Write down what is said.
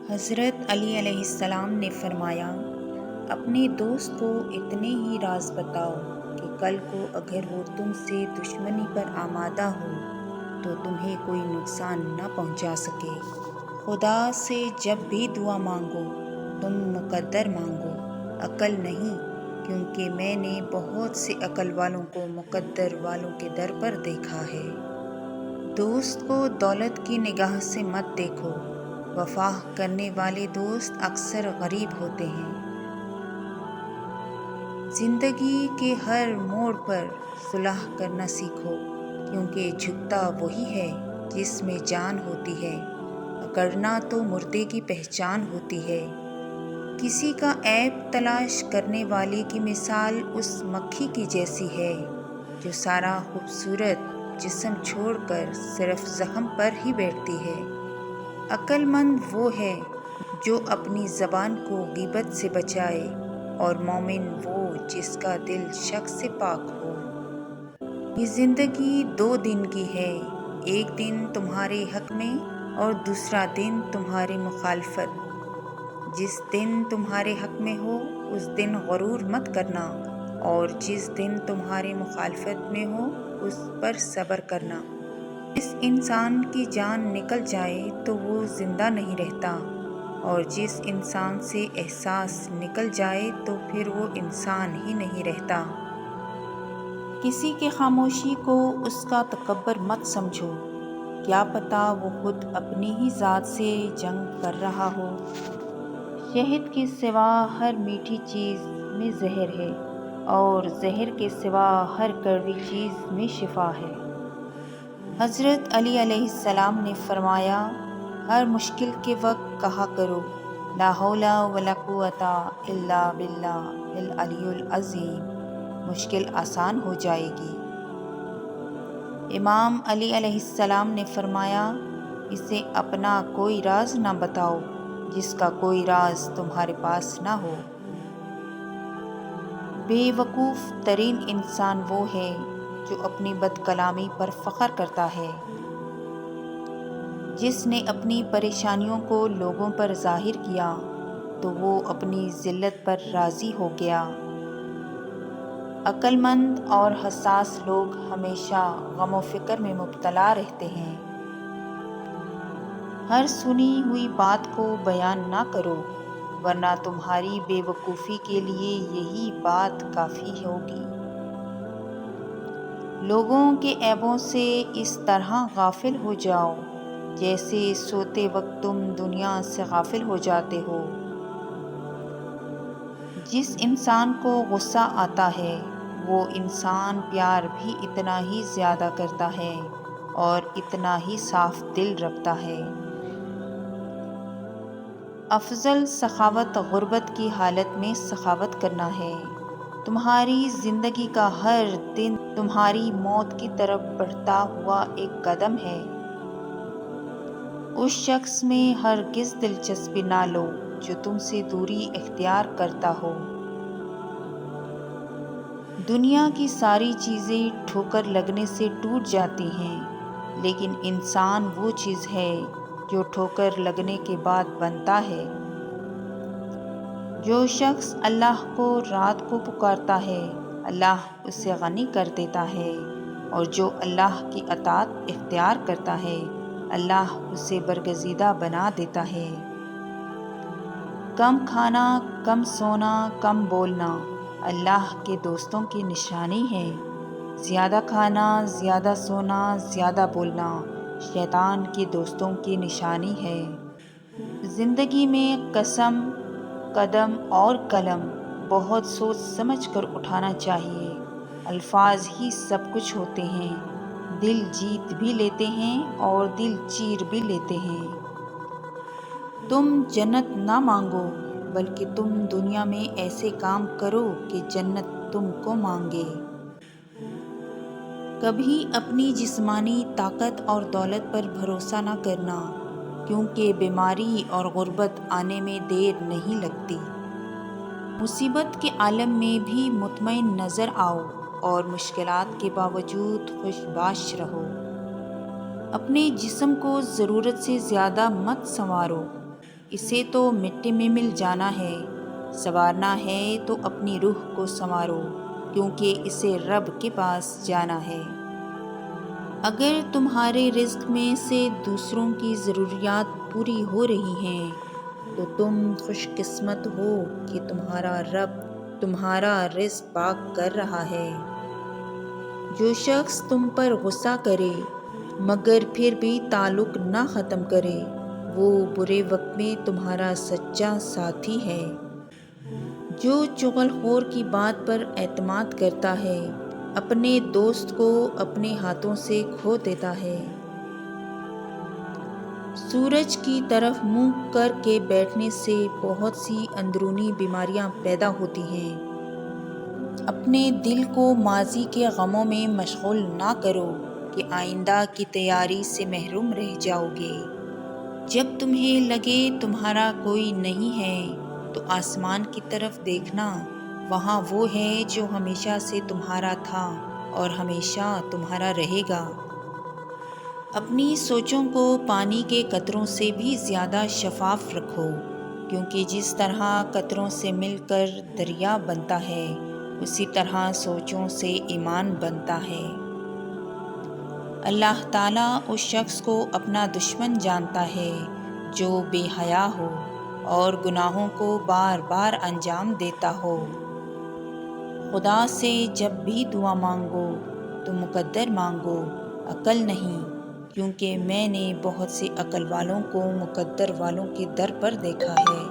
حضرت علی علیہ السلام نے فرمایا، اپنے دوست کو اتنے ہی راز بتاؤ کہ کل کو اگر وہ تم سے دشمنی پر آمادہ ہو تو تمہیں کوئی نقصان نہ پہنچا سکے۔ خدا سے جب بھی دعا مانگو تم مقدر مانگو، عقل نہیں، کیونکہ میں نے بہت سے عقل والوں کو مقدر والوں کے در پر دیکھا ہے۔ دوست کو دولت کی نگاہ سے مت دیکھو، وفا کرنے والے دوست اکثر غریب ہوتے ہیں۔ زندگی کے ہر موڑ پر صلح کرنا سیکھو، کیونکہ جھکتا وہی ہے جس میں جان ہوتی ہے، اکڑنا تو مردے کی پہچان ہوتی ہے۔ کسی کا عیب تلاش کرنے والے کی مثال اس مکھی کی جیسی ہے جو سارا خوبصورت جسم چھوڑ کر صرف زخم پر ہی بیٹھتی ہے۔ عقل مند وہ ہے جو اپنی زبان کو غیبت سے بچائے، اور مومن وہ جس کا دل شک سے پاک ہو۔ یہ زندگی 2 دن کی ہے، ایک دن تمہارے حق میں اور دوسرا دن تمہاری مخالفت۔ جس دن تمہارے حق میں ہو اس دن غرور مت کرنا، اور جس دن تمہارے مخالفت میں ہو اس پر صبر کرنا۔ جس انسان کی جان نکل جائے تو وہ زندہ نہیں رہتا، اور جس انسان سے احساس نکل جائے تو پھر وہ انسان ہی نہیں رہتا۔ کسی کی خاموشی کو اس کا تکبر مت سمجھو، کیا پتہ وہ خود اپنی ہی ذات سے جنگ کر رہا ہو۔ شہد کے سوا ہر میٹھی چیز میں زہر ہے، اور زہر کے سوا ہر کڑوی چیز میں شفا ہے۔ حضرت علی علیہ السلام نے فرمایا، ہر مشکل کے وقت کہا کرو، لا حول ولا قوت الا باللہ العلی العظیم، مشکل آسان ہو جائے گی۔ امام علی علیہ السلام نے فرمایا، اسے اپنا کوئی راز نہ بتاؤ جس کا کوئی راز تمہارے پاس نہ ہو۔ بے وقوف ترین انسان وہ ہے جو اپنی بد کلامی پر فخر کرتا ہے۔ جس نے اپنی پریشانیوں کو لوگوں پر ظاہر کیا تو وہ اپنی ذلت پر راضی ہو گیا۔ عقل مند اور حساس لوگ ہمیشہ غم و فکر میں مبتلا رہتے ہیں۔ ہر سنی ہوئی بات کو بیان نہ کرو، ورنہ تمہاری بے وقوفی کے لیے یہی بات کافی ہوگی۔ لوگوں کے عیبوں سے اس طرح غافل ہو جاؤ جیسے سوتے وقت تم دنیا سے غافل ہو جاتے ہو۔ جس انسان کو غصہ آتا ہے وہ انسان پیار بھی اتنا ہی زیادہ کرتا ہے اور اتنا ہی صاف دل رکھتا ہے۔ افضل سخاوت غربت کی حالت میں سخاوت کرنا ہے۔ تمہاری زندگی کا ہر دن تمہاری موت کی طرف بڑھتا ہوا ایک قدم ہے۔ اس شخص میں ہرگز دلچسپی نہ لو جو تم سے دوری اختیار کرتا ہو۔ دنیا کی ساری چیزیں ٹھوکر لگنے سے ٹوٹ جاتی ہیں، لیکن انسان وہ چیز ہے جو ٹھوکر لگنے کے بعد بنتا ہے۔ جو شخص اللہ کو رات کو پکارتا ہے اللہ اسے غنی کر دیتا ہے، اور جو اللہ کی اطاعت اختیار کرتا ہے اللہ اسے برگزیدہ بنا دیتا ہے۔ کم کھانا، کم سونا، کم بولنا اللہ کے دوستوں کی نشانی ہے۔ زیادہ کھانا، زیادہ سونا، زیادہ بولنا شیطان کے دوستوں کی نشانی ہے۔ زندگی میں قسم، قدم اور قلم بہت سوچ سمجھ کر اٹھانا چاہیے۔ الفاظ ہی سب کچھ ہوتے ہیں، دل جیت بھی لیتے ہیں اور دل چیر بھی لیتے ہیں۔ تم جنت نہ مانگو بلکہ تم دنیا میں ایسے کام کرو کہ جنت تم کو مانگے۔ کبھی اپنی جسمانی طاقت اور دولت پر بھروسہ نہ کرنا، کیونکہ بیماری اور غربت آنے میں دیر نہیں لگتی۔ مصیبت کے عالم میں بھی مطمئن نظر آؤ اور مشکلات کے باوجود خوش باش رہو۔ اپنے جسم کو ضرورت سے زیادہ مت سنوارو، اسے تو مٹی میں مل جانا ہے، سنوارنا ہے تو اپنی روح کو سنوارو، کیونکہ اسے رب کے پاس جانا ہے۔ اگر تمہارے رزق میں سے دوسروں کی ضروریات پوری ہو رہی ہیں تو تم خوش قسمت ہو کہ تمہارا رب تمہارا رزق پاک کر رہا ہے۔ جو شخص تم پر غصہ کرے مگر پھر بھی تعلق نہ ختم کرے، وہ برے وقت میں تمہارا سچا ساتھی ہے۔ جو چغل خور کی بات پر اعتماد کرتا ہے، اپنے دوست کو اپنے ہاتھوں سے کھو دیتا ہے۔ سورج کی طرف منہ کر کے بیٹھنے سے بہت سی اندرونی بیماریاں پیدا ہوتی ہیں۔ اپنے دل کو ماضی کے غموں میں مشغول نہ کرو کہ آئندہ کی تیاری سے محروم رہ جاؤ گے۔ جب تمہیں لگے تمہارا کوئی نہیں ہے تو آسمان کی طرف دیکھنا، وہاں وہ ہے جو ہمیشہ سے تمہارا تھا اور ہمیشہ تمہارا رہے گا۔ اپنی سوچوں کو پانی کے قطروں سے بھی زیادہ شفاف رکھو، کیونکہ جس طرح قطروں سے مل کر دریا بنتا ہے، اسی طرح سوچوں سے ایمان بنتا ہے۔ اللہ تعالیٰ اس شخص کو اپنا دشمن جانتا ہے جو بے حیا ہو اور گناہوں کو بار بار انجام دیتا ہو۔ خدا سے جب بھی دعا مانگو تو مقدر مانگو، عقل نہیں، کیونکہ میں نے بہت سے عقل والوں کو مقدر والوں کے در پر دیکھا ہے۔